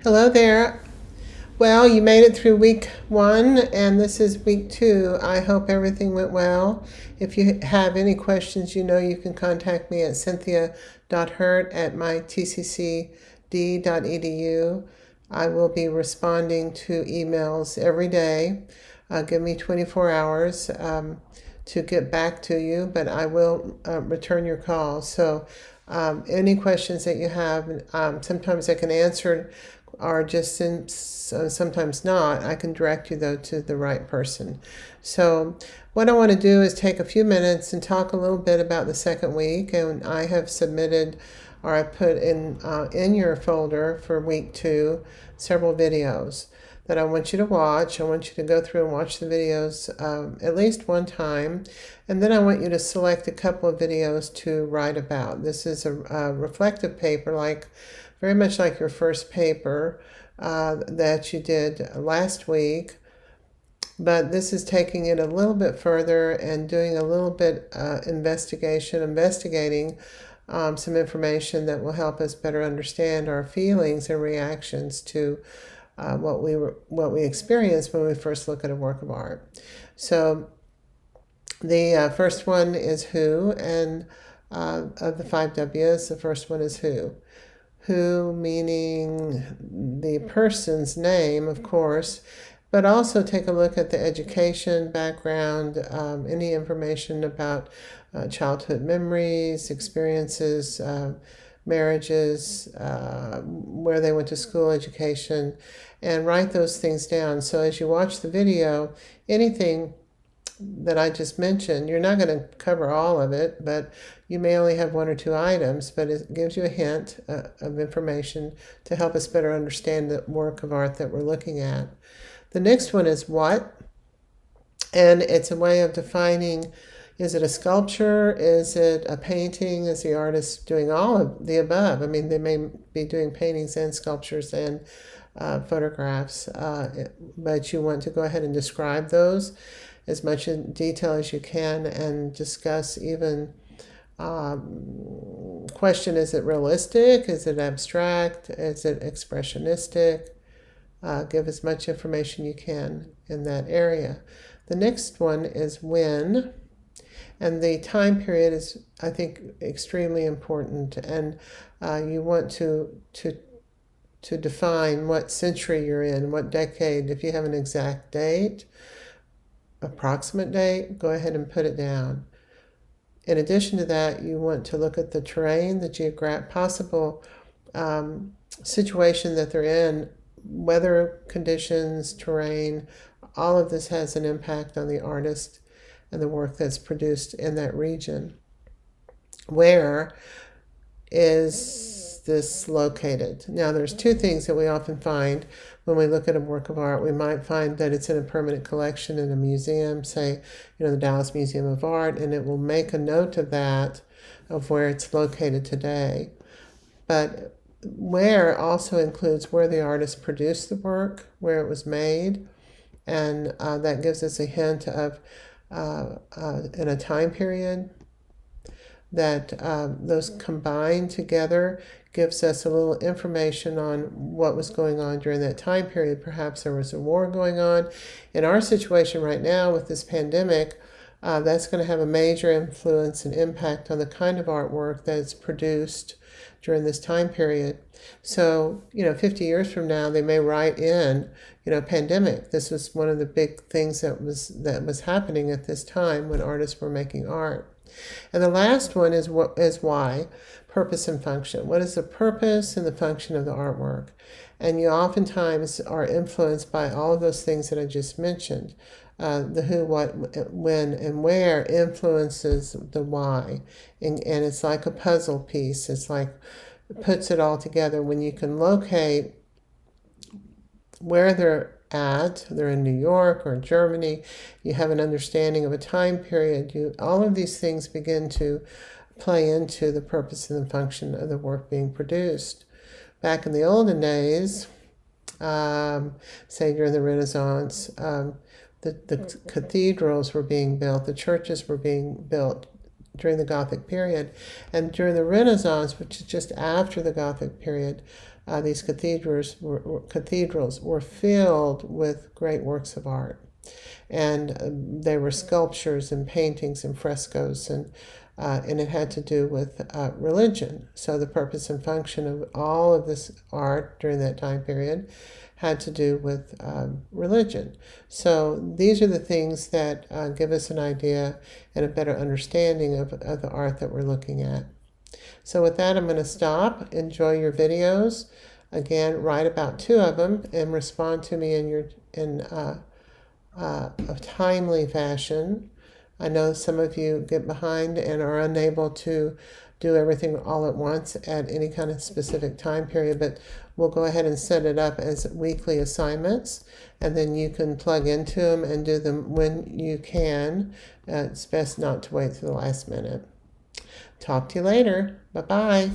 Hello there. Well, you made it through week 1, and this is week 2. I hope everything went well. If you have any questions, you can contact me at cynthia.hurt@mytccd.edu. I will be responding to emails every day. Give me 24 hours to get back to you, but I will return your call. So, any questions that you have, sometimes I can answer, or just sometimes not. I can direct you, though, to the right person. So, what I want to do is take a few minutes and talk a little bit about the second week. And I have submitted, or I put in your folder for week 2 several videos that I want you to watch. I want you to go through and watch the videos at least one time. And then I want you to select a couple of videos to write about. This is a reflective paper, very much like your first paper that you did last week. But this is taking it a little bit further and doing a little bit investigating some information that will help us better understand our feelings and reactions to what we experience when we first look at a work of art. So the first one is who, and of the 5 W's, the first one is who. Who meaning the person's name, of course, but also take a look at the education background, any information about childhood memories, experiences, marriages, where they went to school, education, and write those things down. So as you watch the video, anything that I just mentioned, you're not going to cover all of it, but you may only have 1 or 2 items, but it gives you a hint of information to help us better understand the work of art that we're looking at. The next one is what, and it's a way of defining, is it a sculpture? Is it a painting? Is the artist doing all of the above? I mean, they may be doing paintings and sculptures and photographs, but you want to go ahead and describe those as much in detail as you can, and discuss even question, is it realistic? Is it abstract? Is it expressionistic? Give as much information you can in that area. The next one is when, and the time period is, I think, extremely important, and you want to define what century you're in, what decade. If you have an exact date, approximate date, go ahead and put it down. In addition to that, you want to look at the terrain, the possible situation that they're in, weather conditions, terrain. All of this has an impact on the artist and the work that's produced in that region. Where is this located? Now, there's 2 things that we often find when we look at a work of art. We might find that it's in a permanent collection in a museum, say, the Dallas Museum of Art, and it will make a note of that, of where it's located today. But where also includes where the artist produced the work, where it was made, and that gives us a hint of in a time period that those combined together gives us a little information on what was going on during that time period. Perhaps there was a war going on. In our situation right now with this pandemic, that's going to have a major influence and impact on the kind of artwork that's produced during this time period. So, 50 years from now, they may write in, pandemic. This was one of the big things that was happening at this time when artists were making art. And the last one is why, purpose and function. What is the purpose and the function of the artwork? And you oftentimes are influenced by all of those things that I just mentioned. The who, what, when, and where influences the why. And it's like a puzzle piece. It's like it puts it all together when you can locate where they're at. They're in New York or Germany. You have an understanding of a time period. All of these things begin to play into the purpose and the function of the work being produced. Back in the olden days, say during the Renaissance, the cathedrals were being built, the churches were being built during the Gothic period. And during the Renaissance, which is just after the Gothic period, these cathedrals were filled with great works of art. And they were sculptures and paintings and frescoes, and it had to do with religion. So the purpose and function of all of this art during that time period had to do with religion. So these are the things that give us an idea and a better understanding of the art that we're looking at. So with that, I'm going to stop. Enjoy your videos. Again, write about 2 of them and respond to me in a timely fashion. I know some of you get behind and are unable to do everything all at once at any kind of specific time period, but we'll go ahead and set it up as weekly assignments, and then you can plug into them and do them when you can. It's best not to wait to the last minute. Talk to you later. Bye-bye.